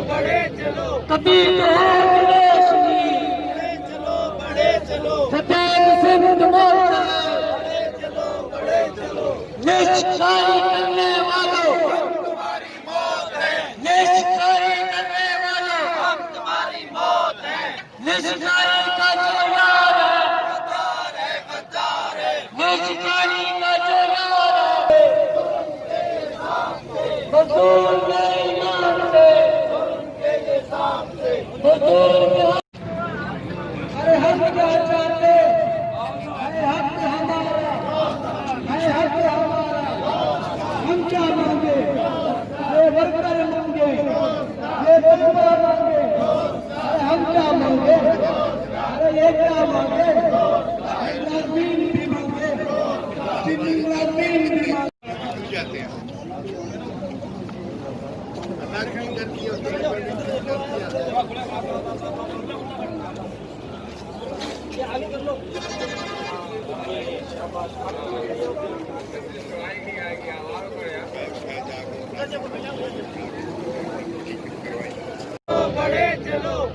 कभी सफेद सिंध मोड़ निष्कारी करने वालों, निष्कारी करने वालों, निष्कारी का जो यार है, निष्कारी का जो यार है, मजदूर नहीं मानते, मजदूर अरे हम क्या चाहते, अरे हक हमारा, अरे हक हमारा, हम क्या मांगे, ये वर्कर मांगे, ये तलबा मांगे, अरे हम क्या मांगे, अरे ये क्या मांगे, मुलाजिम भी मांगे, मुलाजिम भी मांगे।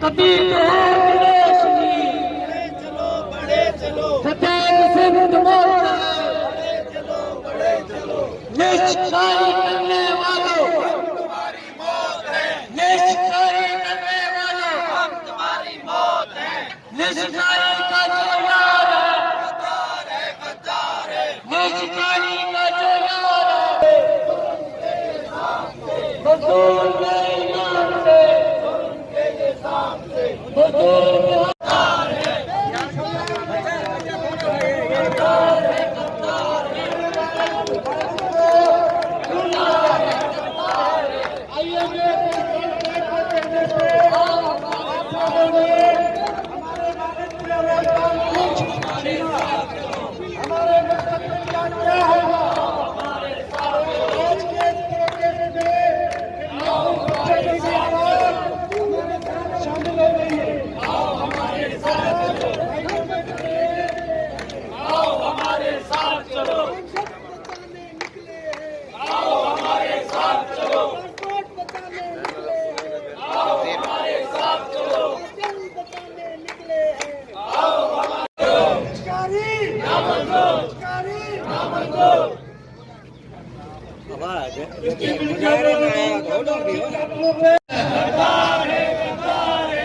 कभी सफेद सिंध मोड़ निष्कारी करने वालों, निष्कारी करने वालों, निष्कारी का जो यार है, निष्कारी का जो यार है, मजदूर नहीं मानते, मजदूर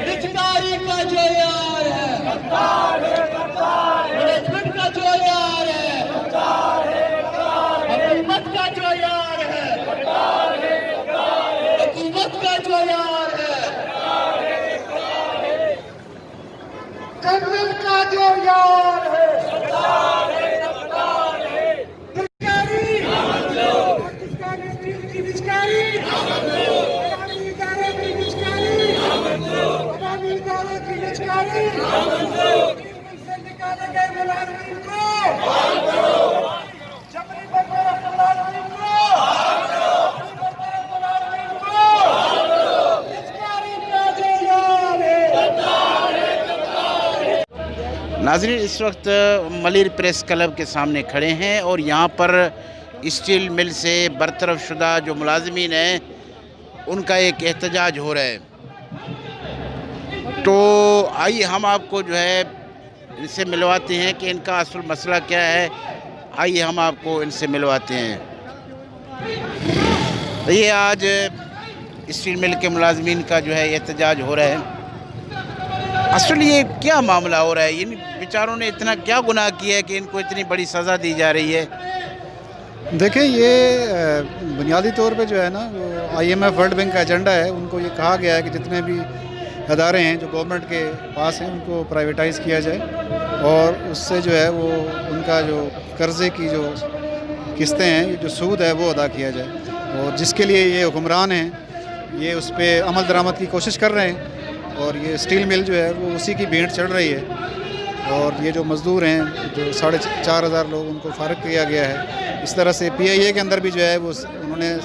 निष्कारी का जो यार है, मैनेजमेंट का जो यार है, हुकूमत का जो यार है, हुकूमत का जो यार है, गवर्नमेंट का जो यार है, निकाले गए मुलाजिम को, जबरी बर्बाद मुलाजिम को, नाज़रीन इस वक्त मलिर प्रेस क्लब के सामने खड़े हैं और यहाँ पर स्टील मिल से बरतरफ शुदा जो मुलाजमीन हैं उनका एक एहतजाज हो रहा है। तो आइए हम आपको जो है इनसे मिलवाते हैं कि इनका असल मसला क्या है। आइए हम आपको इनसे मिलवाते हैं। तो ये आज स्टील मिल के मुलाजमीन का जो है एहतजाज हो रहा है। असल ये क्या मामला हो रहा है? इन बेचारों ने इतना क्या गुनाह किया है कि इनको इतनी बड़ी सज़ा दी जा रही है? देखिए, ये बुनियादी तौर पे जो है ना, वो IMF वर्ल्ड बैंक का एजेंडा है। उनको ये कहा गया है कि जितने भी अदारे हैं जो गवर्नमेंट के पास हैं उनको प्राइवेटाइज़ किया जाए और उससे जो है वो उनका जो कर्ज़े की जो किस्तें हैं, जो सूद है, वो अदा किया जाए। और जिसके लिए ये हुक्मरान हैं, ये उस पर अमल दरामद की कोशिश कर रहे हैं और ये स्टील मिल जो है वो उसी की भेंट चढ़ रही है। और ये जो मज़दूर हैं, जो 4,500 लोग, उनको फारग किया गया है। इस तरह से PIA के अंदर भी जो है वो उन्होंने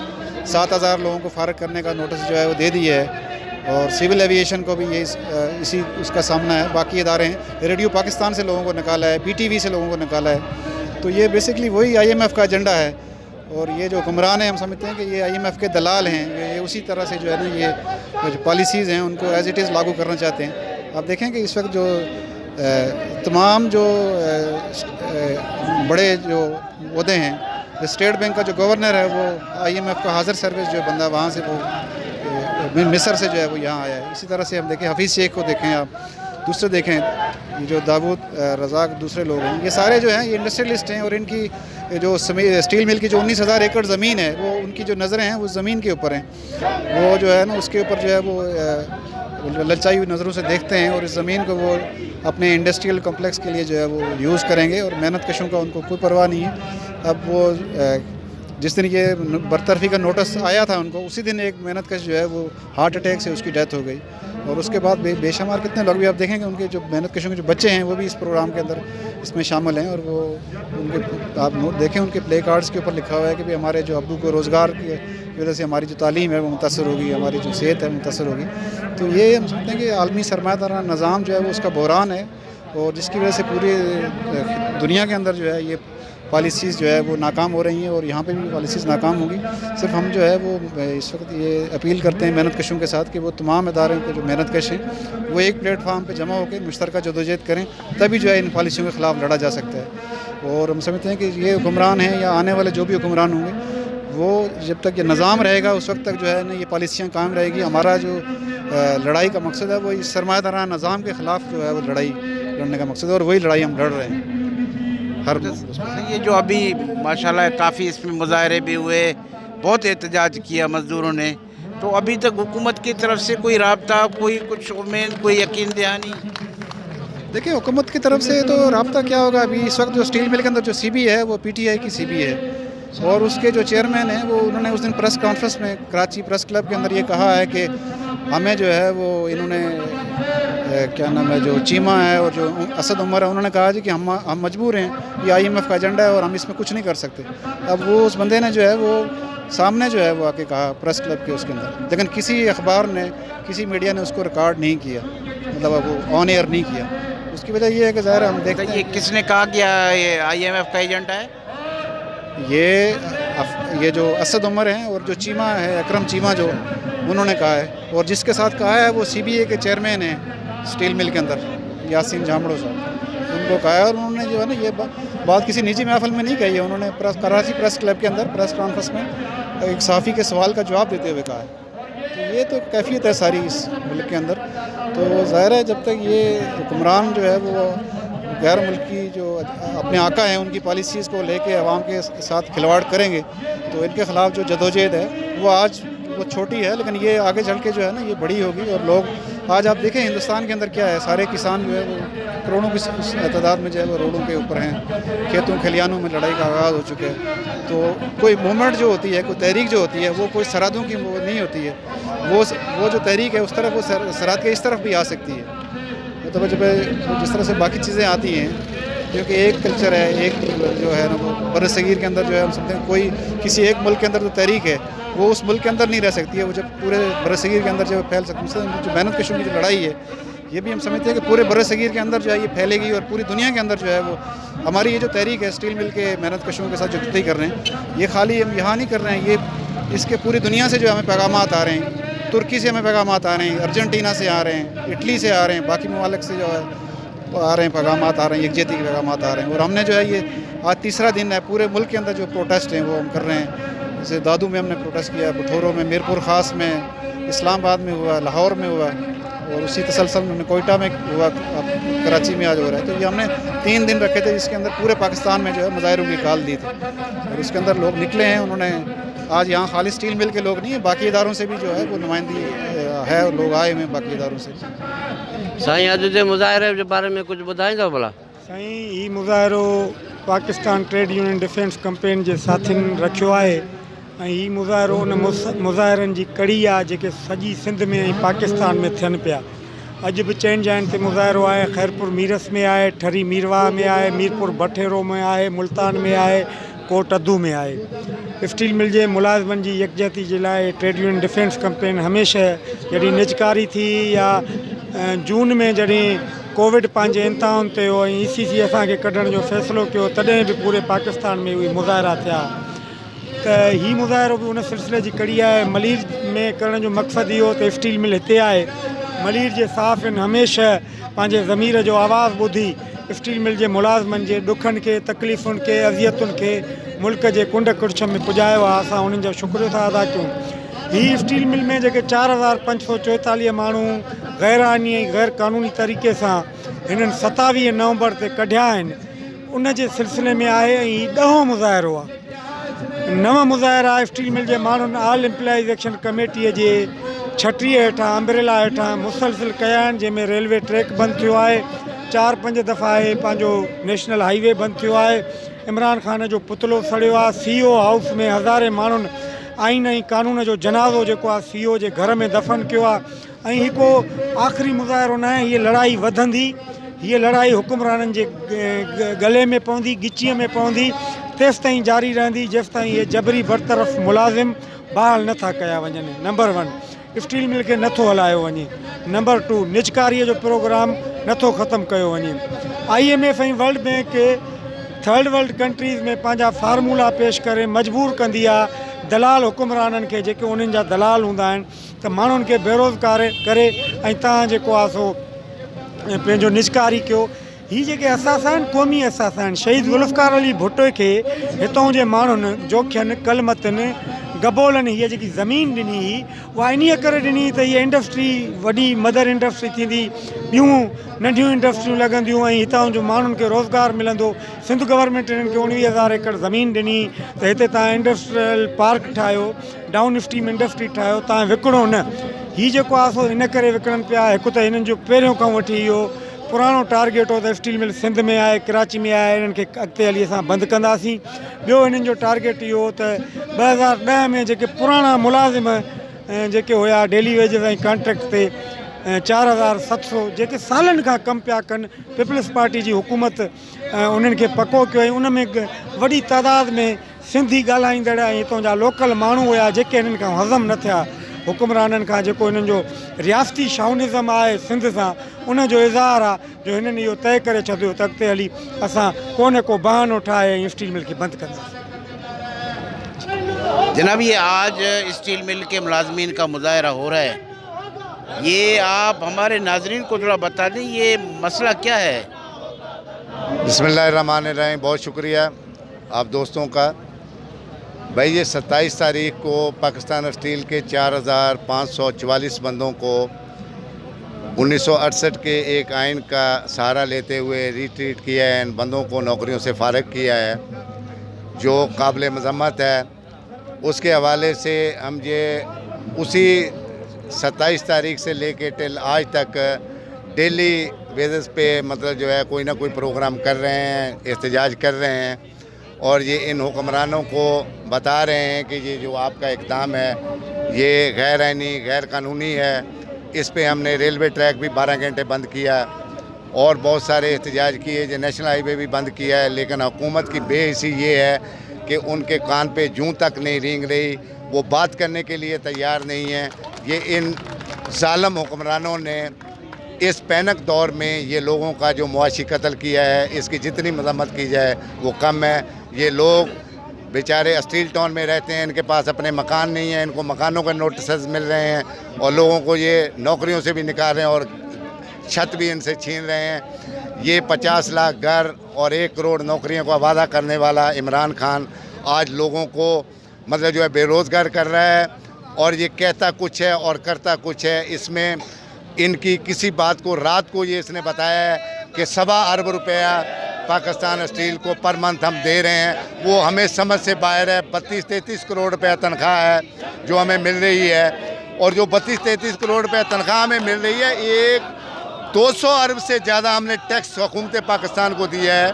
7,000 लोगों को फारग करने का नोटिस जो है वो दे दिया है। और सिविल एविएशन को भी ये इसी उसका सामना है। बाकी इदारे हैं, रेडियो पाकिस्तान से लोगों को निकाला है, PTV से लोगों को निकाला है। तो ये बेसिकली वही IMF का एजेंडा है। اور یہ جو حکمران ہیں ہم سمجھتے ہیں کہ یہ IMF کے دلال ہیں. یہ اسی طرح سے جو ہے نا یہ جو پالیسیز ہیں ان کو ایز اٹ از لاگو کرنا چاہتے ہیں. آپ دیکھیں کہ اس وقت جو تمام جو بڑے جو عہدے ہیں, اسٹیٹ بینک کا جو گورنر ہے وہ IMF کا حاضر سروس جو بندہ وہاں سے وہ مصر سے جو ہے وہ یہاں آیا ہے. اسی طرح سے ہم دیکھیں حفیظ شیخ کو دیکھیں, آپ دوسرے دیکھیں یہ جو داود رزاق دوسرے لوگ ہیں, یہ سارے جو ہیں یہ انڈسٹریلسٹ ہیں. اور ان کی جو اسٹیل مل کی جو 19,000 ایکڑ زمین ہے وہ ان کی جو نظریں ہیں وہ زمین کے اوپر ہیں. وہ جو ہے نا اس کے اوپر جو ہے وہ للچائی ہوئی نظروں سے دیکھتے ہیں اور اس زمین کو وہ اپنے انڈسٹریل کمپلیکس کے لیے جو ہے وہ یوز کریں گے. اور محنت کشوں کا ان کو کوئی پرواہ نہیں ہے. اب وہ جس دن یہ برطرفی کا نوٹس آیا تھا ان کو, اسی دن ایک محنت کش جو ہے وہ ہارٹ اٹیک سے اس کی ڈیتھ ہو گئی. اور اس کے بعد بے شمار کتنے لوگ بھی آپ دیکھیں کہ ان کے جو محنت کشوں کے جو بچے ہیں وہ بھی اس پروگرام کے اندر اس میں شامل ہیں. اور وہ ان کے آپ نوٹ دیکھیں ان کے پلے کارڈز کے اوپر لکھا ہوا ہے کہ ہمارے جو ابو کو روزگار کی وجہ سے ہماری جو تعلیم ہے وہ متاثر ہوگی, ہماری جو صحت ہے متاثر ہوگی. تو یہ ہم سمجھتے ہیں کہ عالمی سرمایہ دارانہ نظام جو ہے وہ اس کا بحران ہے, اور جس کی وجہ سے پوری دنیا کے اندر جو ہے یہ پالیسیز جو ہے وہ ناکام ہو رہی ہیں. اور یہاں پہ بھی پالیسیز ناکام ہوں گی. صرف ہم جو ہے وہ اس وقت یہ اپیل کرتے ہیں محنت کشوں کے ساتھ کہ وہ تمام ادارے کے جو محنت کش ہیں وہ ایک پلیٹ فارم پہ جمع ہو کے مشترکہ جدوجہد کریں, تبھی جو ہے ان پالیسیوں کے خلاف لڑا جا سکتا ہے. اور ہم سمجھتے ہیں کہ یہ حکمران ہیں یا آنے والے جو بھی حکمران ہوں گے وہ جب تک یہ نظام رہے گا اس وقت تک جو ہے نا یہ پالیسیاں قائم رہے گی. ہمارا جو لڑائی کا مقصد ہے وہ اس سرمایہ دارانہ نظام کے خلاف جو ہے وہ لڑائی لڑنے کا مقصد ہے, اور وہی لڑائی ہم لڑ رہے ہیں. یہ جو ابھی ماشاءاللہ کافی اس میں مظاہرے بھی ہوئے, بہت احتجاج کیا مزدوروں نے, تو ابھی تک حکومت کی طرف سے کوئی رابطہ, کوئی کچھ امید, کوئی یقین دہانی؟ دیکھیں حکومت کی طرف سے تو رابطہ کیا ہوگا. ابھی اس وقت جو اسٹیل مل کے اندر جو CB ہے وہ PTI کی CB ہے, اور اس کے جو چیئرمین ہیں وہ انہوں نے اس دن پریس کانفرنس میں کراچی پریس کلب کے اندر یہ کہا ہے کہ ہمیں جو ہے وہ انہوں نے کیا نام ہے جو چیمہ ہے اور جو اسد عمر ہے انہوں نے کہا جی کہ ہم مجبور ہیں, یہ IMF کا ایجنڈا ہے اور ہم اس میں کچھ نہیں کر سکتے. اب وہ اس بندے نے جو ہے وہ سامنے جو ہے وہ آ کے کہا پریس کلب کے اس کے اندر, لیکن کسی اخبار نے کسی میڈیا نے اس کو ریکارڈ نہیں کیا, مطلب وہ آن ایئر نہیں کیا. اس کی وجہ یہ ہے کہ ظاہر ہم دیکھتے ہیں یہ کس نے کہا کہ یہ IMF کا ایجنڈا ہے. یہ جو اسد عمر ہیں اور جو چیمہ ہے اکرم چیمہ جو انہوں نے کہا ہے, اور جس کے ساتھ کہا ہے وہ CBA کے چیئرمین ہیں اسٹیل مل کے اندر یاسین جھامڑو صاحب, ان کو کہا ہے. اور انہوں نے جو ہے نا یہ بات کسی نجی محفل میں نہیں کہی ہے, انہوں نے کراچی پریس کلب کے اندر پریس کانفرنس میں ایک صحافی کے سوال کا جواب دیتے ہوئے کہا ہے. تو یہ تو کیفیت ہے ساری اس ملک کے اندر. تو ظاہر ہے جب تک یہ حکمران جو ہے وہ غیر ملکی جو اپنے آقا ہیں ان کی پالیسیز کو لے کے عوام کے ساتھ کھلواڑ کریں گے تو ان کے خلاف جو جدوجہد ہے وہ آج وہ چھوٹی ہے, لیکن یہ آگے چل کے جو ہے نا یہ بڑی ہوگی. اور لوگ آج آپ دیکھیں ہندوستان کے اندر کیا ہے, سارے کسان جو ہے وہ کروڑوں کی تعداد میں جو ہے وہ روڈوں کے اوپر ہیں, کھیتوں کھلیانوں میں لڑائی کا آغاز ہو چکا ہے. تو کوئی موومنٹ جو ہوتی ہے, کوئی تحریک جو ہوتی ہے وہ کوئی سرحدوں کی وہ نہیں ہوتی ہے. وہ جو تحریک ہے اس طرف وہ سرحد کے اس طرف بھی آ سکتی ہے. مطلب جس طرح سے باقی چیزیں آتی ہیں, کیونکہ ایک کلچر ہے, ایک جو ہے نا وہ بر صغیر کے اندر جو ہے ہم سمجھتے ہیں کوئی کسی ایک ملک کے اندر جو تحریک ہے وہ اس ملک کے اندر نہیں رہ سکتی ہے, وہ جب پورے بر صغیر کے اندر جو پھیل سکتی ہے. جو محنت کشوں کی جو لڑائی ہے یہ بھی ہم سمجھتے ہیں کہ پورے بر صغیر کے اندر جو ہے یہ پھیلے گی, اور پوری دنیا کے اندر جو ہے وہ ہماری یہ جو تحریک ہے اسٹیل مل کے محنت کشوں کے ساتھ جو جدوجہد کر رہے ہیں یہ خالی ہم یہاں نہیں کر رہے ہیں, یہ اس کے پوری دنیا سے جو ہمیں پیغامات آ رہے ہیں. ترکی سے ہمیں پیغامات آ رہے ہیں, ارجنٹینا سے آ رہے ہیں, اٹلی سے آ رہے ہیں, باقی ممالک سے جو ہے آ رہے ہیں پیغامات آ رہے ہیں, یکجہتی کے پیغامات آ رہے ہیں. اور ہم نے جو ہے یہ آج تیسرا دن ہے, پورے ملک کے اندر جو پروٹیسٹ ہیں وہ ہم کر رہے ہیں. جیسے دادو میں ہم نے پروٹیسٹ کیا, بٹھوروں میں, میرپور خاص میں, اسلام آباد میں ہوا, لاہور میں ہوا, اور اسی تسلسل میں کوئٹہ میں ہوا, کراچی میں آج ہو رہا ہے. تو یہ ہم نے 3 دن رکھے تھے جس کے اندر پورے پاکستان میں جو ہے مظاہروں کی کال دی تھی, اور اس کے اندر لوگ نکلے ہیں. انہوں نے آج یہاں خالی اسٹیل مل کے لوگ نہیں ہیں, باقی اداروں سے بھی جو ہے وہ نمائندگی ہے, اور لوگ آئے ہوئے ہیں باقی اداروں سے. سائیں اج जे मुज़ाहिरे जे बारे में कुझु ॿुधाईंदव भला? साईं ही मुज़ाहिरो Pakistan trade union defence campaign जे साथियुनि रखियो आहे, ऐं ही मुज़ाहिरो उन मुज़ाहिरनि जी कड़ी आहे जेके सॼी सिंध में ऐं पाकिस्तान में थियनि पिया. अॼु बि चइनि जॻहियुनि ते मुज़ाहिरो आहे, खैरपुर मीरस में आहे, ठरी मीरवा में आहे, मीरपुर बठेरो में आहे, मुल्तान में आहे, कोट अदू में आहे. स्टील मिल जे मुलाज़िमनि जी यकजहती जे लाइ ट्रेड यूनियन डिफेंस कैंपेन हमेशह जॾहिं निजकारी थी या जून में जॾहिं कोविड पंहिंजे इम्तिहान ते हो ऐं ECC असांखे कढण जो फ़ैसिलो कयो तॾहिं बि पूरे पाकिस्तान में उहे मुज़ाहिरा थिया. त ही मुज़ाहिरो बि उन सिलसिले जी कड़ी आहे। मलीर में करण जो मक़सदु इहो त स्टील मिल हिते आहे। मलीर जे साफ़ आहिनि, हमेशह पंहिंजे ज़मीर जो आवाज़ु ॿुधी स्टील मिल जे मुलाज़िमनि जे ॾुखनि खे, तकलीफ़ुनि खे, अज़ियतुनि खे मुल्क जे कुंड कुड़छ में पुॼायो आहे। असां उन्हनि जो शुक्र था अदा कयूं। ही स्टील मिल में जेके 4544 माण्हू गैर आइनी ऐं गैर क़ानूनी तरीक़े सां हिननि 27 नवंबर ते कढिया आहिनि, उन जे सिलसिले में आहे। ऐं हीउ 10हों मुज़ाहिरो आहे। नव मुज़ाहिरा स्टील मिल जे माण्हुनि ऑल एम्प्लॉइज़ एक्शन कमेटीअ जे छटीह हेठां अम्ब्रेला हेठां मुसलसिल कया आहिनि, जंहिंमें रेलवे ट्रैक बंदि थियो आहे, 4-5 दफ़ा आहे पंहिंजो नेशनल हाईवे बंदि थियो आहे, इमरान ख़ान जो पुतलो सड़ियो आहे, CEO हाउस में हज़ारे माण्हुनि आइन ऐं कानून जो जनाज़ो जेको आहे CEO जे घर में दफ़न कयो आहे। ऐं ही को आख़िरी मुज़ाहिरो न आहे, हीअ लड़ाई वधंदी, हीअ लड़ाई हुकुमराननि जे गले में पवंदी, गिचीअ में पवंदी, तेसि ताईं जारी रहंदी जेसि ताईं इहे जबरी बरतरफ़ मुलाज़िम बहाल नथा कया वञनि। नंबर 1 स्टील मिल खे नथो हलायो वञे। नंबर 2 निजकारीअ जो प्रोग्राम नथो ख़तमु कयो वञे। IMF ऐं world bank third world countries में पंहिंजा फार्मूला पेश करे मजबूर कंदी आहे दलाल हुकुमराननि खे, जेके उन्हनि जा दलाल हूंदा आहिनि, त माण्हुनि खे बेरोज़गार करे ऐं तव्हां जेको आहे सो पंहिंजो निजकारी कयो। ही जेके असास आहिनि, क़ौमी असास आहिनि, शहीद ज़ुल्फ़कार अली भुट्टो खे हितां जे माण्हुनि जोखियनि, कलमतनि, गबोलनि हीअ जेकी ज़मीन ॾिनी हुई, उहा इन्हीअ करे ॾिनी त हीअ इंडस्ट्री वॾी मदर इंडस्ट्री थींदी, ॿियूं नंढियूं इंडस्ट्रियूं लॻंदियूं ऐं हितां जो माण्हुनि खे रोज़गार मिलंदो। सिंध गवर्नमेंट हिननि खे 19,000 एकड़ ज़मीन ॾिनी त हिते तव्हां इंडस्ट्रियल पार्क ठाहियो, डाउन स्ट्रीम इंडस्ट्री ठाहियो, तव्हां विकिणो न। हीअ जेको आहे सो इन करे विकिणनि पिया। हिकु त हिननि जो पहिरियों खां वठी इहो पुराणो टारगेट हो त स्टील मिल सिंध में आहे, कराची में आहे, इन्हनि खे अॻिते हली असां बंदि कंदासीं। ॿियो हिननि जो टारगेट इहो हो त 2010 में जेके पुराणा मुलाज़िम जेके हुया डेली वेजिस ऐं कॉन्ट्रैक्ट ते 4700 जेके सालनि खां कमु पिया कनि, पीपल्स पार्टी जी हुकूमत उन्हनि खे पको कयो ऐं उन में वॾी तादाद में सिंधी ॻाल्हाईंदड़ ऐं हितां जा लोकल माण्हू हुया जेके हिननि खां हज़म न थिया। हुकुमराननि खां जेको हिननि जो रियासती शाउनिज़म आहे सिंध सां, उन जो इज़हार आहे जो हिननि इहो तइ करे छॾियो त अॻिते हली असां को न को बहानो ठाहे ऐं स्टील मिल खे बंदि कंदासीं। जनाब, ये आज स्टील मिल के मुलाजमीन का मुजाहरा हो रहा है, ये आप हमारे नाजरीन को थोड़ा बता दें, ये मसला क्या है? बिस्मिल्लाहिर्रहमानिर्रहीम। बहुत शुक्रिया आप दोस्तों का। भाई, ये 27 तारीख को पाकिस्तान स्टील के 4544 बंदों को 1968 के एक आइन का सहारा लेते हुए रिट्रीट किया है, इन बंदों को नौकरियों से फारिग किया है, जो काबिल मज़म्मत है। उसके हवाले से हम ये उसी 27 तारीख से लेके टिल आज तक डेली बेसिस पे मतलब जो है कोई ना कोई प्रोग्राम कर रहे हैं, एहतजाज कर रहे हैं और ये इन हुक्मरानों को बता रहे हैं कि ये जो आपका इक़दाम है ये गैर आइनी, गैर कानूनी है। इस पे हमने रेलवे ट्रैक भी 12 घंटे बंद किया और बहुत सारे एहतजाज किए, जो नेशनल हाईवे भी बंद किया है। लेकिन हुकूमत की बेहिसी ये है कि उनके कान पे जूं तक नहीं रेंग रही, वो बात करने के लिए तैयार नहीं है। ये इन ज़ालिम हुक्मरानों ने इस पैनक दौर में ये लोगों का जो मुआशी कत्ल किया है, इसकी जितनी मजम्मत की जाए वो कम है। ये लोग बेचारे स्टील टाउन में रहते हैं, इनके पास अपने मकान नहीं है, इनको मकानों के नोटिस मिल रहे हैं और लोगों को ये नौकरियों से भी निकाल रहे हैं और छत भी इनसे छीन रहे हैं। ये 50 लाख घर और 1 करोड़ नौकरियों का वादा करने वाला इमरान खान आज लोगों को मतलब जो है बेरोज़गार कर रहा है और ये कहता कुछ है और करता कुछ है। इसमें इनकी किसी बात को, रात को ये इसने बताया है कि 1.25 अरब रुपया पाकिस्तान स्टील को पर मंथ हम दे रहे हैं, वो हमें समझ से बाहर है। 32-33 करोड़ रुपया तनख्वाह है जो हमें मिल रही है और जो 32-33 करोड़ रुपया तनख्वाह हमें मिल रही है, एक 200 अरब से ज़्यादा हमने टैक्स हुकूमत पाकिस्तान को दिया है।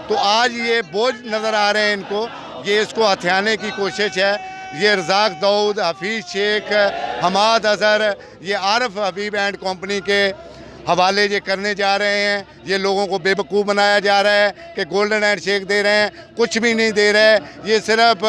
तो आज ये बोझ नज़र आ रहे हैं इनको, ये इसको हथियाने की कोशिश है। ये रज़ाक दाऊद, हफीज़ शेख, हमाद अज़हर, ये आरफ हबीब एंड कंपनी के हवाले ये करने जा रहे हैं। ये लोगों को बेवकूफ़ बनाया जा रहा है कि गोल्डन हैंड शेक दे रहे हैं, कुछ भी नहीं दे रहे। ये सिर्फ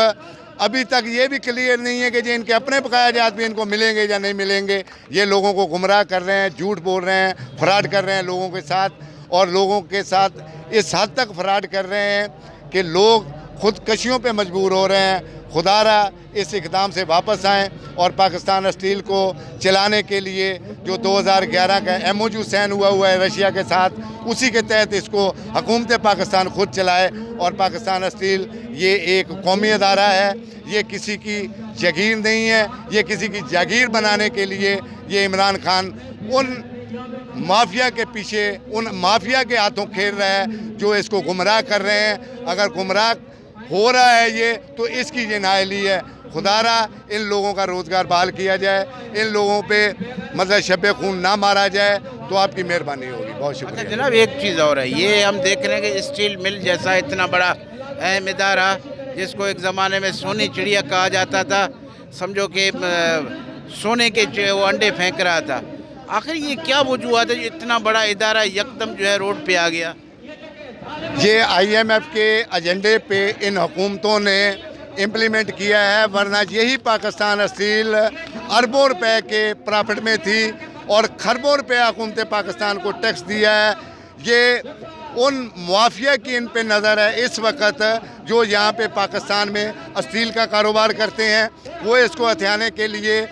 अभी तक ये भी क्लियर नहीं है कि जो इनके अपने बकाया जात भी इनको मिलेंगे या नहीं मिलेंगे। ये लोगों को गुमराह कर रहे हैं, झूठ बोल रहे हैं, फ्रॉड कर रहे हैं लोगों के साथ और लोगों के साथ इस हद तक फ्रॉड कर रहे हैं कि लोग खुदकशियों पे मजबूर हो रहे हैं। खुदारा इस इकदाम से वापस आएँ और पाकिस्तान स्टील को चलाने के लिए जो 2011 का MOU साइन हुआ है रशिया के साथ, उसी के तहत इसको हुकूमत पाकिस्तान खुद चलाए। और पाकिस्तान स्टील ये एक कौमी अदारा है, ये किसी की जागीर नहीं है, ये किसी की जागीर बनाने के लिए ये इमरान खान उन माफिया के पीछे, उन माफिया के हाथों खेल रहा है जो इसको गुमराह कर रहे हैं। अगर गुमराह हो रहा है ये, तो इसकी ये नाअहली है। खुदारा इन लोगों का रोज़गार बहाल किया जाए, इन लोगों पे मतलब शब खून ना मारा जाए, तो आपकी मेहरबानी होगी। बहुत शुक्रिया। अच्छा जनाब, एक चीज़ और है, ये हम देख रहे हैं कि स्टील मिल जैसा इतना बड़ा अहम इदारा, जिसको एक ज़माने में सोनी चिड़िया कहा जाता था, समझो कि सोने के वो अंडे फेंक रहा था, आखिर ये क्या वजूहत है जो इतना बड़ा इदारा यकदम जो है रोड पे आ गया? ये IMF के एजेंडे पे इन हुकूमतों ने इम्प्लीमेंट किया है, वरना यही पाकिस्तान स्टील अरबों रुपए के प्रॉफिट में थी और खरबों रुपया हुकूमत पाकिस्तान को टैक्स दिया है। ये उन माफिया की इन पे नज़र है इस वक्त जो यहाँ पे पाकिस्तान में स्टील का कारोबार करते हैं। वो इसको हथियाने के लिए,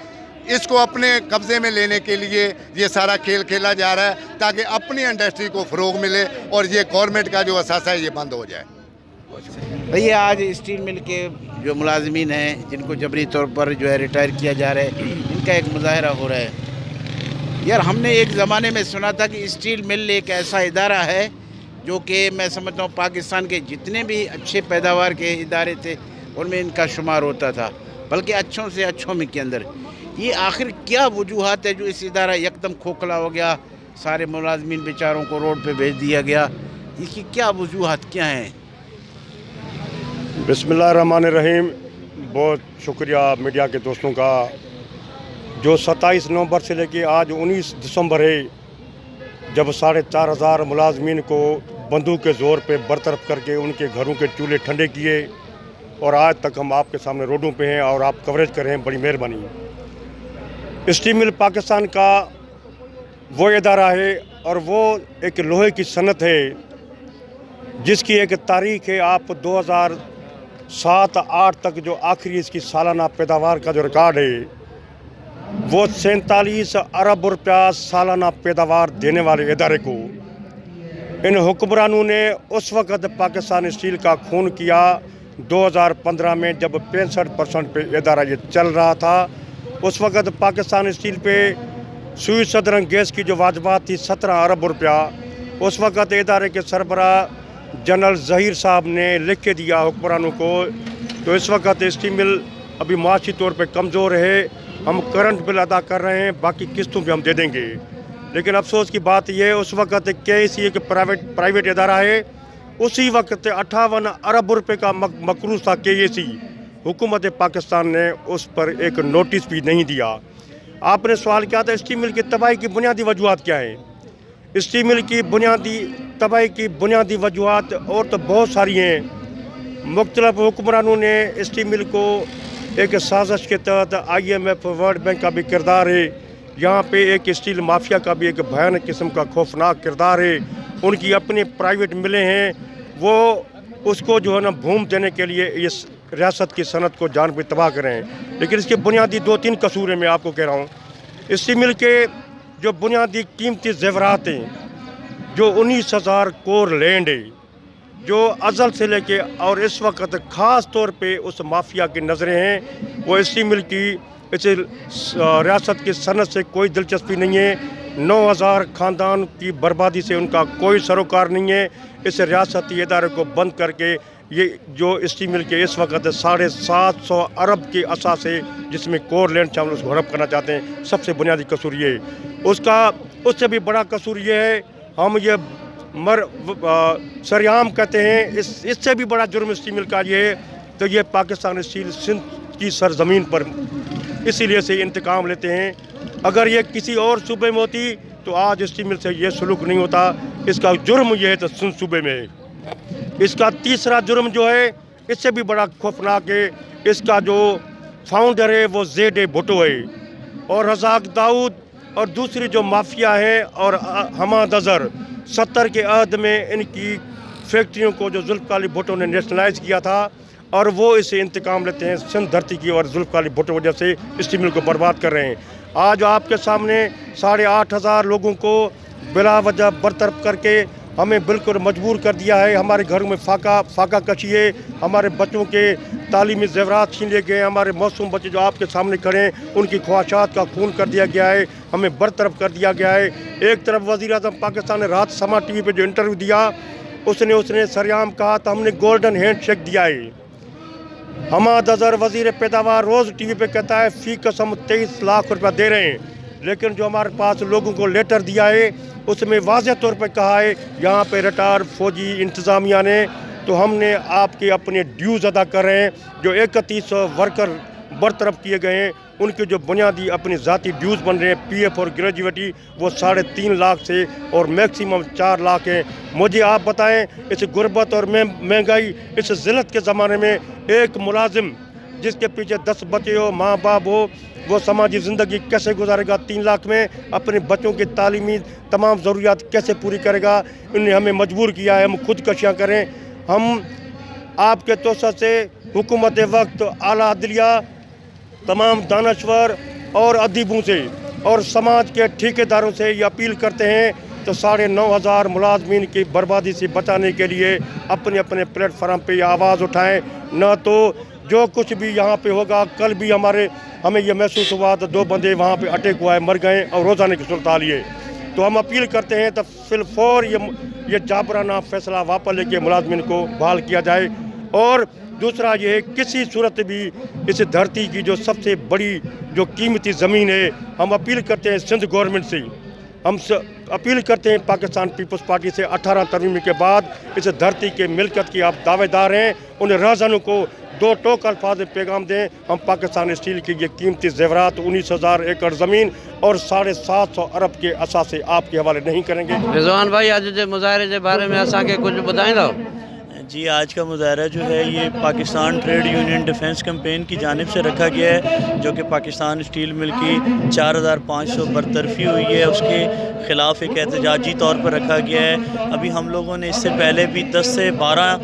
इसको अपने कब्ज़े में लेने के लिए ये सारा खेल खेला जा रहा है, ताकि अपनी इंडस्ट्री को फ़रोग मिले और ये गवर्नमेंट का जो असासा है ये बंद हो जाए। भैया, आज स्टील मिल के जो मुलाजमीन हैं जिनको जबरी तौर पर जो है रिटायर किया जा रहा है, इनका एक मुजाहरा हो रहा है। यार, हमने एक ज़माने में सुना था कि स्टील मिल एक ऐसा इदारा है जो कि मैं समझता हूँ पाकिस्तान के जितने भी अच्छे पैदावार के इदारे थे उनमें इनका शुमार होता था, बल्कि अच्छों से अच्छों में के अंदर। ये आखिर क्या वजूहत है जो इस इदारा यकदम खोखला हो गया, सारे मुलाजमीन बेचारों को रोड पे भेज दिया गया? इसकी क्या वजूहत क्या हैं? बिस्मिल्लाहिर्रहमानिर्रहीम। बहुत शुक्रिया मीडिया के दोस्तों का, जो 27 नवंबर से लेके आज 19 दिसंबर है, जब 4,500 मुलाजमीन को बंदूक के ज़ोर पे बरतरफ करके उनके घरों के चूल्हे ठंडे किए और आज तक हम आपके सामने रोडों पे हैं और आप कवरेज कर रहे हैं, बड़ी मेहरबानी। स्टील मिल पाकिस्तान का वो इदारा है और वो एक लोहे की सनत है जिसकी एक तारीख है। आप 2007-8 तक जो आखिरी इसकी सालाना पैदावार का जो रिकॉर्ड है वो 47 अरब रुपया सालाना पैदावार देने वाले इदारे को इन हुक्मरानों ने उस वक़्त पाकिस्तान स्टील का खून किया 2015 में, जब 65% पे इदारा ये चल रहा था। उस वक़्त पाकिस्तान स्टील पे सुई सदरंग गैस की जो वाजबात थी 17 अरब रुपया, उस वक़्त इदारे के सरबराह जनरल ज़हीर साहब ने लिख के दिया हुक्मरानों को। तो इस वक्त स्टील मिल अभी माशी तौर पे कमज़ोर है, हम करंट बिल अदा कर रहे हैं, बाकी किस्तों पे हम दे देंगे। लेकिन अफसोस की बात यह है उस वक्त KEC एक प्राइवेट इदारा है, उसी वक्त 58 अरब रुपये का मकरूज़ था KEC। हुकूमत पाकिस्तान ने उस पर एक नोटिस भी नहीं दिया। आपने सवाल किया था स्टील मिल की तबाही की बुनियादी वजूहत क्या है। स्टील मिल की तबाही की बुनियादी वजूहत और तो बहुत सारी हैं। मुख्तलिफ हुक्मरानों ने स्टील मिल को एक साजिश के तहत IMF वर्ल्ड बैंक का भी किरदार है, यहाँ पे एक स्टील माफिया का भी एक भयानक किस्म का खौफनाक किरदार है। उनकी अपनी प्राइवेट मिलें हैं, वो उसको जो है ना भूम देने के लिए इस रियासत की सनत को जान पे तबाह करें। लेकिन इसके बुनियादी 2-3 कसूर हैं, मैं आपको कह रहा हूँ। स्टील मिल के जो बुनियादी कीमती ज़ेवरात हैं, जो 19,000 कोर लैंड है, जो अज़ल से लेके और इस वक्त ख़ास तौर पे उस माफिया की नज़रें हैं, वो स्टील मिल की इस रियासत की सनत से कोई दिलचस्पी नहीं है। 9,000 ख़ानदान की बर्बादी से उनका कोई सरोकार नहीं है। इस रियासती इदारे को बंद करके ये जो स्टील मिल के इस वक्त 750 अरब के असासे जिसमें कोर लैंड शामिल उसको हड़प करना चाहते हैं। सबसे बुनियादी कसूर ये है। उससे भी बड़ा कसूर ये है, हम ये सरेआम कहते हैं, इससे भी बड़ा जुर्म स्टील मिल का ये है, तो ये पाकिस्तान स्टील सिंध की सरजमीन पर इसीलिए से इंतकाम लेते हैं। अगर ये किसी और सूबे में होती तो आज स्टील मिल से ये सलूक नहीं होता। इसका जुर्म ये है तो सिंध सूबे में है। इसका तीसरा जुर्म जो है इससे भी बड़ा खौफनाक है। इसका जो फाउंडर है वो ज़ेड भुट्टो है और रज़ाक दाऊद और दूसरी जो माफिया है और हमाद अज़हर 70 के अहद में इनकी फैक्ट्रियों को जो ज़ुल्फ़िकार अली भुट्टो ने नेशनलाइज किया था, और वो इससे इंतकाम लेते हैं सिंध धरती की और जुल्फ़िकार भुट्टो वजह से स्टील मिल को बर्बाद कर रहे हैं। आज आपके सामने 8,500 लोगों को बिला वजह बरतरफ करके हमें बिल्कुल मजबूर कर दिया है। हमारे घरों में फाका कशी है, हमारे बच्चों के तालीमी ज़ेवरात छीन लिए गए, हमारे मासूम बच्चे जो आपके सामने खड़े हैं उनकी ख्वाहिशात का खून कर दिया गया है, हमें बरतरफ कर दिया गया है। एक तरफ वज़ीर-ए-आज़म पाकिस्तान ने रात समा टीवी पे जो इंटरव्यू दिया उसने सरेआम कहा था हमने गोल्डन हैंड शेक दिया है। हमाद अज़हर वज़ीर पैदावार रोज़ टीवी पे कहता है फ़ी कसम 23 लाख रुपया दे रहे हैं, लेकिन जो हमारे पास लोगों को लेटर दिया है उसमें वाज़ेह तौर पे कहा है यहाँ पे रिटायर फौजी इंतज़ामिया ने तो हमने आपके अपने ड्यूज़ अदा कर रहे हैं। जो 3100 वर्कर बरतरफ किए गए हैं उनके जो बुनियादी अपनी ज़ाती ड्यूज़ बन रहे हैं PF और ग्रेजुएटी वो 3.5 लाख से और मैक्सिमम 4 लाख हैं। मुझे आप बताएं इस गुर्बत और महंगाई इस ज़िल्लत के ज़माने में एक मुलाजिम जिसके पीछे 10 बच्चे हो, माँ बाप हो, वो समाजी ज़िंदगी कैसे गुजारेगा? 3 लाख में अपने बच्चों की तालीमी तमाम ज़रूरियात कैसे पूरी करेगा? इन्हें हमें मजबूर किया है हम खुदकशियाँ करें। हम आपके तोसा से हुकूमत वक्त आला अदलिया तमाम दानश्वर और अदीबों से और समाज के ठेकेदारों से ये अपील करते हैं तो 9,500 मुलाजमीन की बर्बादी से बचाने के लिए अपने अपने प्लेटफार्म पे आवाज़ उठाएं। न तो जो कुछ भी यहाँ पे होगा, कल भी हमें ये महसूस हुआ तो 2 बंदे वहाँ पे अटैक हुआ है, मर गए और रोज़ाने की सूरत हाल ये। तो हम अपील करते हैं तो फिलफौर ये जाबराना फैसला वापस लेके मुलाजमीन को बहाल किया जाए। और दूसरा ये है किसी सूरत भी इस धरती की जो सबसे बड़ी जो कीमती ज़मीन है, हम अपील करते हैं सिंध गवर्नमेंट से, हम अपील करते हैं पाकिस्तान पीपल्स पार्टी से 18 तरमीम के बाद इस धरती के मिल्कत की आप दावेदार हैं, उन रहज़नों को 2 टोक अल्फाज में पैगाम दें। हम पाकिस्तान स्टील की ये कीमती ज़ेवरात 19,000 एकड़ ज़मीन और 750 अरब के असासे आपके हवाले नहीं करेंगे। रिजवान भाई अज जे मुज़ाहिरे के बारे में असा के कुछ बताइंदो? जी, आज का मुज़ाहरा जो है ये Pakistan trade union defence campaign की जानिब से रखा गया है, जो कि पाकिस्तान स्टील मिल की 4,500 बरतरफी हुई है उसके ख़िलाफ़ एक एहतजाजी तौर पर रखा गया है। अभी हम लोगों ने इससे पहले भी 10 से 12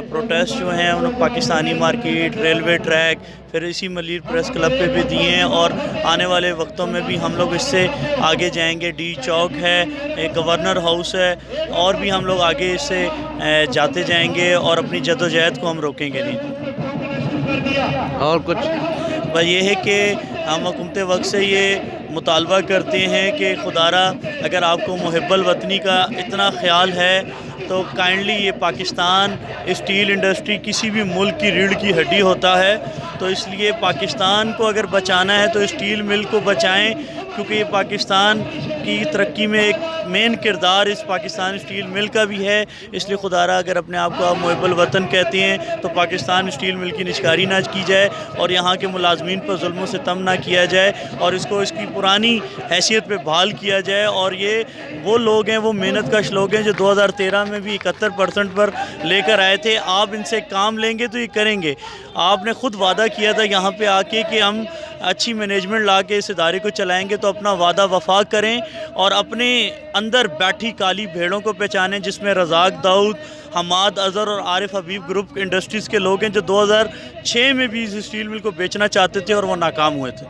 प्रोटेस्ट जो हैं उन्होंने पाकिस्तानी मार्केट, रेलवे ट्रैक, फिर इसी मलीर प्रेस क्लब पे भी दिए हैं और आने वाले वक्तों में भी हम लोग इससे आगे जाएंगे। डी चौक है, गवर्नर हाउस है, और भी हम लोग आगे इससे जाते जाएंगे और अपनी जद्दोजहद को हम रोकेंगे नहीं। और कुछ बस ये है कि हम हुकूमत वक्त से ये मुतालबा करते हैं कि खुदारा अगर आपको मुहिब्बुल वतनी का इतना ख्याल है तो काइंडली ये पाकिस्तान स्टील इंडस्ट्री किसी भी मुल्क की रीढ़ की हड्डी होता है, तो इसलिए पाकिस्तान को अगर बचाना है तो स्टील मिल को बचाएं, क्योंकि ये पाकिस्तान की तरक्की में एक मेन किरदार इस पाकिस्तान स्टील मिल का भी है। इसलिए खुदारा अगर अपने आप को आप मुहिब्बुल वतन कहते हैं तो पाकिस्तान स्टील मिल की निशकारी ना की जाए और यहाँ के मुलाजमीन पर जुल्म सितम ना किया जाए और इसको इसकी पुरानी हैसियत पे बहाल किया जाए। और ये वो लोग हैं, वो मेहनत कश लोग हैं जो 2013 में भी 71% पर लेकर आए थे। आप इनसे काम लेंगे तो ये करेंगे। आपने ख़ुद वादा किया था यहाँ पे आके कि हम अच्छी मैनेजमेंट ला के इस इदारे को चलाएंगे, तो अपना वादा वफा करें और अपने अंदर बैठी काली भेड़ों को पहचानें, जिसमें रज़ाक दाऊद, हमाद अज़हर और आरिफ हबीब ग्रुप इंडस्ट्रीज़ के लोग हैं जो 2006 में भी इस स्टील मिल को बेचना चाहते थे और वो नाकाम हुए थे।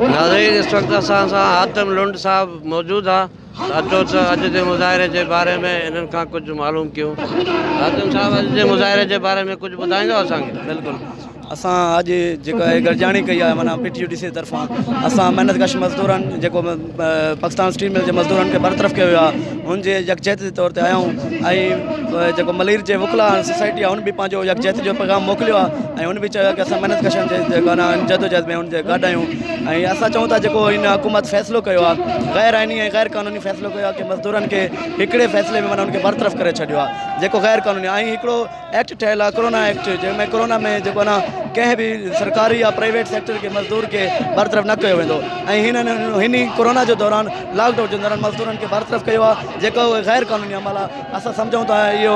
नाज़रीन, इस वक्त असां सां हातिम लुंड साहब मौजूद है, अचो तो अज के मुज़ाहिरे के बारे में इन्हनि खां कुछ मालूम क्यों। हातिम साहब, अज के मुज़ाहिरे के बारे में कुछ ॿुधाईंदो असांखे? बिल्कुल, असां अॼु जेका गरजाणी कई आहे माना PTUD जे तरफ़ां असां महिनतकश मज़दूरनि जेको पाकिस्तान स्टील मिल जे मज़दूरनि खे बरतरफ़ कयो आहे हुनजे यकजहती जे तौर ते आया आहियूं। ऐं जेको मलीर जे वकला सोसाइटी आहे हुन बि पंहिंजो यकजहती जो पैगाम मोकिलियो आहे ऐं हुन बि चयो आहे कि असां महिनतकशनि जे जेको आहे जदोजहद में हुनजे गॾु आहियूं। ऐं असां चऊं था जेको हिन हुकूमत फ़ैसिलो कयो आहे, गैर आइनी ऐं गैर क़ानूनी फ़ैसिलो कयो आहे कि मज़दूरनि खे हिकिड़े फ़ैसिले में माना हुनखे बरतरफ़ करे छॾियो आहे जेको गैर क़ानूनी। ऐं हिकिड़ो एक्ट ठहियलु आहे कोरोना एक्ट, जंहिंमें कोरोना में जेको आहे न कंहिं भी सरकारी या प्राइवेट सेक्टर के मज़दूर के बरतरफ़ न कयो वेंदो। ऐं हिन कोरोना जो दौरान लॉकडाउन जे दौरान मज़दूरनि खे बरतरफ़ कयो आहे जेको गैर क़ानूनी अमल आहे। असां सम्झूं था इहो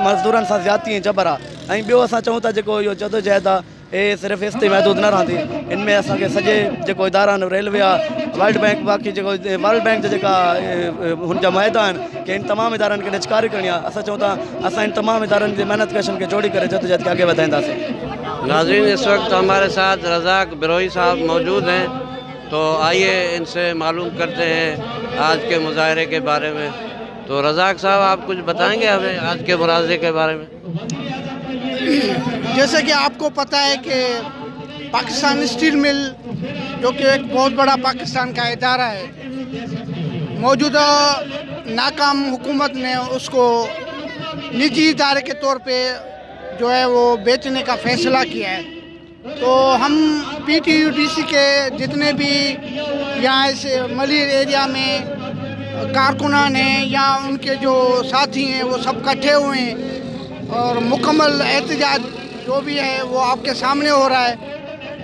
मज़दूरनि सां ज़्यादती ऐं जबर आहे। ऐं ॿियो असां चऊं था जेको इहो जदोजहद आहे ये सिर्फ़ इस ते महदूद न रहंदी इनमें असांखे सॼे जेको इदारा आहिनि रेलवे आहे वर्ल्ड बैंक बाक़ी जेको वर्ल्ड बैंक जा जेका हुन जा मुआहिदा आहिनि कि इन तमामु इदारनि खे निजकारी करणी आहे असां चऊं था असां इन तमामु इदारनि जी महिनत कशनि खे जोड़ी करे जदोजहद के आगे वधाईंदासीं। नाज़रीन, इस वक्त हमारे साथ रज़ाक बिरोई साहब मौजूद हैं, तो आइए इनसे मालूम करते हैं आज के मुजाहरे के बारे में। तो रज़ाक साहब, आप कुछ बताएंगे हमें आज के मुनाज़रे के बारे में? जैसे कि आपको पता है कि पाकिस्तान स्टील मिल जो कि एक बहुत बड़ा पाकिस्तान का इदारा है, मौजूदा नाकाम हुकूमत ने उसको निजी इदारे के तौर पे जो है वो बेचने का फ़ैसला किया है। तो हम PTUDC के जितने भी यहाँ इस मलिर एरिया में कारकुनान हैं या उनके जो साथी हैं वो सब इकट्ठे हुए हैं और मुकम्मल एहतजाज जो भी है वो आपके सामने हो रहा है।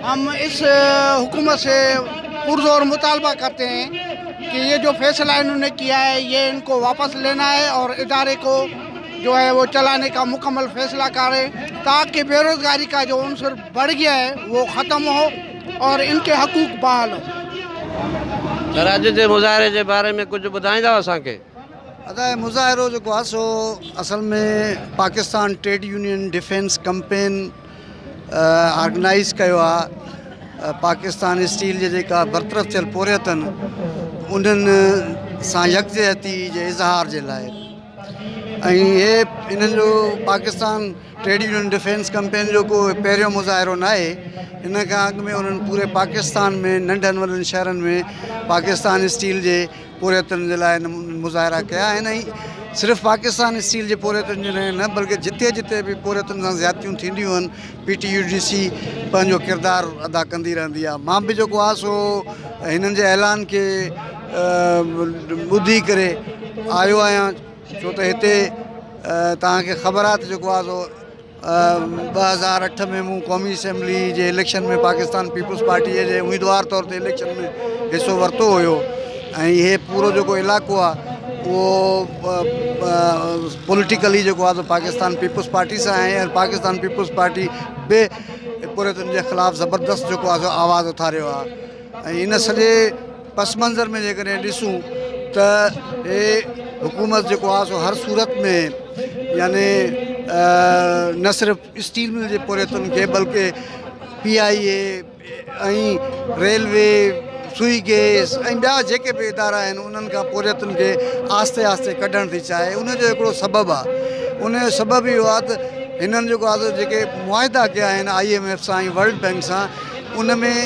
हम इस हुकूमत से पुरज़ोर मुतालबा करते हैं कि ये जो फ़ैसला इन्होंने किया है ये इनको वापस लेना है और इदारे को जो है वो चलाने का मुकम्मल फ़ैसला करें ताकि बेरोज़गारी का जो उनसर बढ़ गया है वो ख़त्म हो और इनके हकूक़ बहाल हो। सर, अॼु जे मुज़ाहिरे जे बारे में कुझु ॿुधाईंदा असांखे? अदा मुज़ाहिरो जेको आहे सो असल में Pakistan trade union defence campaign organise कयो आहे पाकिस्तान स्टील जे जेका बरतरफ़ थियल पोरियत आहिनि उन्हनि सां यकजहती जे इज़हार जे लाइ ऐं हे इन्हनि जो Pakistan trade union defence campaign जो को पहिरियों मुज़ाहिरो न आहे। इन खां अॻु में उन्हनि पूरे पाकिस्तान में नंढनि वॾनि शहरनि में पाकिस्तान स्टील जे पोरियतनि जे लाइ मुज़ाहिरा कया आहिनि ऐं सिर्फ़ु पाकिस्तान स्टील जे पोरियतनि जे लाइ न बल्कि जिते जिते बि पोरियतनि सां ज़्यादतियूं थींदियूं आहिनि PTUDC पंहिंजो किरदारु अदा कंदी रहंदी आहे। मां बि जेको आहे सो हिननि जे ऐलान खे ॿुधी करे आयो आहियां छो त हिते तव्हांखे ख़बर आहे त जेको आहे सो 2008 में मूं क़ौमी असैम्बली जे इलेक्शन में पाकिस्तान पीपल्स पार्टीअ जे उम्मीदवार तौर ते इलेक्शन में हिसो वरितो हुयो ऐं इहे पूरो जेको इलाइक़ो आहे उहो पॉलिटिकली जेको आहे पाकिस्तान पीपल्स पार्टी सां आहे ऐं पाकिस्तान पीपल्स पार्टी बि पोरियतनि जे ख़िलाफ़ु ज़बरदस्त जेको आहे आवाज़ु उथारियो आहे। ऐं इन सॼे पस मंज़र में जेकॾहिं ॾिसूं त हे हुकूमत जेको आहे सो हर सूरत में यानी न सिर्फ़ु स्टील मिल जे पोरियतनि खे बल्कि PIA ऐं रेलवे सुई गैस ऐं ॿिया जेके बि इदारा आहिनि उन्हनि खां पोरियतनि खे आहिस्ते आहिस्ते कढणु थी चाहे। उनजो हिकिड़ो सबबु आहे, उनजो सबबु इहो आहे त हिननि जेको आहे जेके मुआहिदा कया आहिनि IMF सां ऐं वर्ल्ड बैंक सां उन में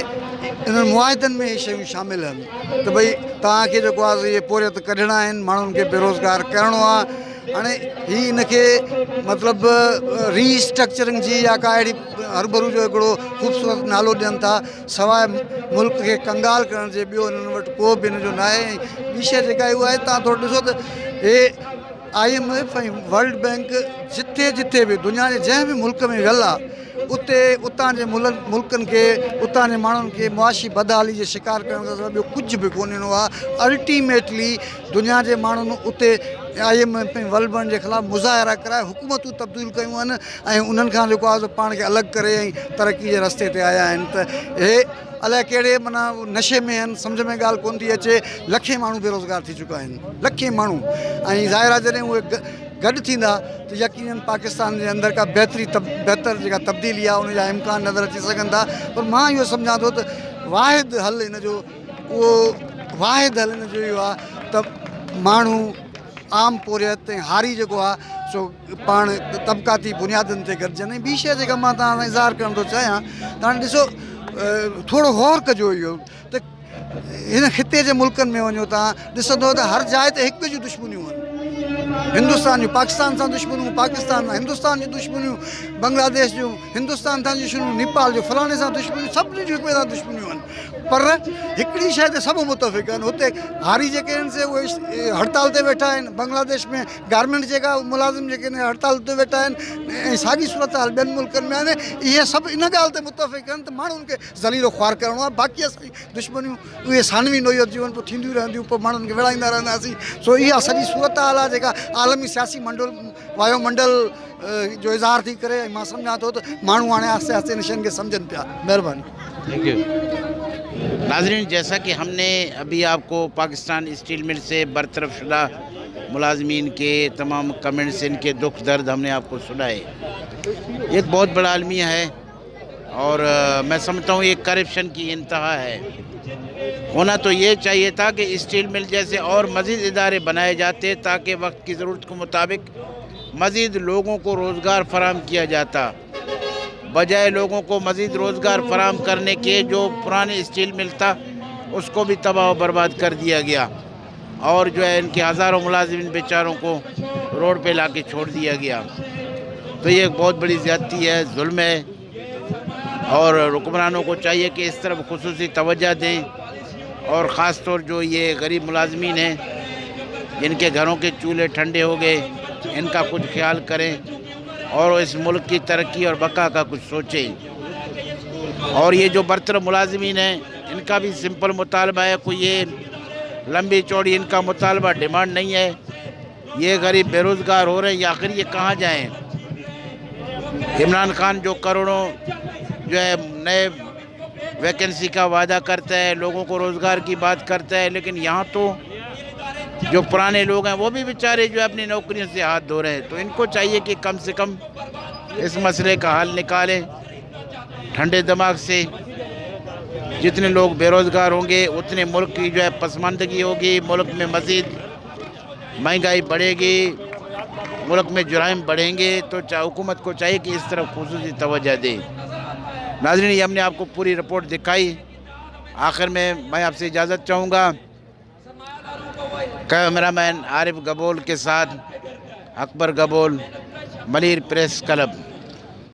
इन्हनि मुआहिदनि में इहे शयूं शामिलु आहिनि त भई तव्हांखे जेको आहे इहे पोरियत कढणा आहिनि, माण्हुनि खे बेरोज़गार करिणो आहे। हाणे हीअ हिनखे मतिलबु रीस्ट्रक्चरिंग जी या का अहिड़ी हरभरू जो हिकिड़ो ख़ूबसूरत नालो ॾियनि था सवाइ मुल्क खे कंगाल करण जे ॿियो हिननि वटि को बि हिन जो न आहे। ॿी शइ जेका इहो आहे तव्हां थोरो ॾिसो त हे IMF ऐं वर्ल्ड बैंक जिथे जिथे बि दुनिया जे जंहिं बि मुल्क में वियल आहे उतां जे मुल्कनि खे उतां जे माण्हुनि खे मुआशी बदहाली जे शिकार करण खां सवाइ ॿियो कुझु बि कोन ॾिनो आहे। अल्टीमेटली दुनिया जे माण्हुनि उते IMF ऐं वर्ल्ड बैंक जे ख़िलाफ़ु मुज़ाहिरा कराए हुकूमतूं तब्दील कयूं आहिनि ऐं उन्हनि खां जेको आहे पाण खे अलॻि करे ऐं तरक़ी जे रस्ते ते आया आहिनि। त हे अलाए कहिड़े माना नशे में आहिनि, सम्झ में ॻाल्हि कोन थी अचे। लखे माण्हू बेरोज़गार थी चुका आहिनि, लखे माण्हू। ऐं ज़ाहिर आहे जॾहिं उहे गॾु थींदा त यकीनन पाकिस्तान जे अंदरि का बहितर जेका तब्दीली आहे उनजा इम्कान नज़र अची सघनि था। पर मां इहो सम्झां थो त वाहिद हल हिन जो इहो आहे त माण्हू आम पोरियत ऐं हारी जेको आहे सो पाण तबक़ाती बुनियादनि ते गॾिजनि। ऐं ॿी शइ जेका मां तव्हां सां इज़हार करणु थो चाहियां, तव्हां ॾिसो थोरो गौर कजो इहो त हिन ख़िते जे मुल्कनि में वञो तव्हां ॾिसंदव त हर जाइ ते हिकु जूं दुश्मनियूं आहिनि। हिंदुस्तान जूं पाकिस्तान सां दुश्मनियूं, पाकिस्तान सां हिंदुस्तान जूं दुश्मनियूं, बांग्लादेश जूं हिंदुस्तान सां दुश्मनियूं, नेपाल जो फलाणे सां दुश्मनियूं, सभिनी जूं हिक ॿिए सां दुश्मनियूं आहिनि। पर हिकिड़ी शइ ते सभु मुतफ़िक़ आहिनि। हुते हारी जेके आहिनि से उहे हड़ताल ते वेठा आहिनि। बांग्लादेश में गारमेंट जेका मुलाज़िम जेके आहिनि हड़ताल ते वेठा आहिनि ऐं साॻी सूरत हाल ॿियनि मुल्कनि में आहिनि। इहे सभु इन ॻाल्हि ते मुतफ़िक़ आहिनि त माण्हुनि खे ज़लीलो ख़्वार करिणो आहे। बाक़ी असांजी दुश्मनियूं उहे सानवी नोयत जूं पोइ थींदियूं रहंदियूं, पोइ माण्हुनि खे विढ़ाईंदा रहंदासीं। सो इहा सॼी सूरत हाल आहे जेका आलमी सियासी वायुमंडल जो इज़हार थी करे मां सम्झां थो त माण्हू हाणे आस्ते आस्ते इन शयुनि खे सम्झनि पिया। महिरबानी। Thank you. नाज़रीन, जैसा कि हमने अभी आपको पाकिस्तान स्टील मिल से बरतरफ शुदा मुलाजमीन के तमाम कमेंट्स, इनके दुख दर्द हमने आपको सुनाए। ये एक बहुत बड़ा अलमिया है और मैं समझता हूँ ये करप्शन की इंतहा है। होना तो ये चाहिए था कि स्टील मिल जैसे और मज़ीद इदारे बनाए जाते ताकि वक्त की ज़रूरत के मुताबिक मज़ीद लोगों को रोज़गार फराहम किया जाता। बजाय लोगों को मज़ीद रोज़गार फराहम करने के जो पुराने स्टील मिल था उसको भी तबाह व बर्बाद कर दिया गया और जो है इनके हज़ारों मुलाजिमिन बेचारों को रोड पे ला के छोड़ दिया गया। तो ये एक बहुत बड़ी ज़्यादती है, जुल्म है और हुक्मरानों को चाहिए कि इस तरफ खुसूसी तवज्जो दें और ख़ास तौर जो ये गरीब मुलाजमीन हैं जिनके घरों के चूल्हे ठंडे हो गए, इनका कुछ ख्याल करें और इस मुल्क की तरक्की और बका का कुछ सोचें। और ये जो बरतरफ मुलाजमीन हैं इनका भी सिंपल मुतालबा है, कोई ये लंबी चौड़ी इनका मुतालबा डिमांड नहीं है। ये गरीब बेरोज़गार हो रहे हैं, या आखिर ये कहाँ जाएँ। इमरान खान जो करोड़ों जो है नए वैकेंसी का वादा करता है, लोगों को रोज़गार की बात करता है, लेकिन यहाँ तो जो पुराने लोग हैं वो भी बेचारे जो है अपनी नौकरियों से हाथ धो रहे हैं। तो इनको चाहिए कि कम से कम इस मसले का हल निकालें ठंडे दिमाग से। जितने लोग बेरोज़गार होंगे उतने मुल्क की जो है पसमानदगी होगी, मुल्क में मज़ीद महंगाई बढ़ेगी, मुल्क में जुराइम बढ़ेंगे। तो हुकूमत को चाहिए कि इस तरफ खुसूसी तवज्जो दे। नाज़रीन, ये हमने आपको पूरी रिपोर्ट दिखाई। आखिर में मैं आपसे इजाज़त चाहूँगा। कैमरामैन आरिफ गबोल के साथ अकबर गबोल, मलीर प्रेस क्लब।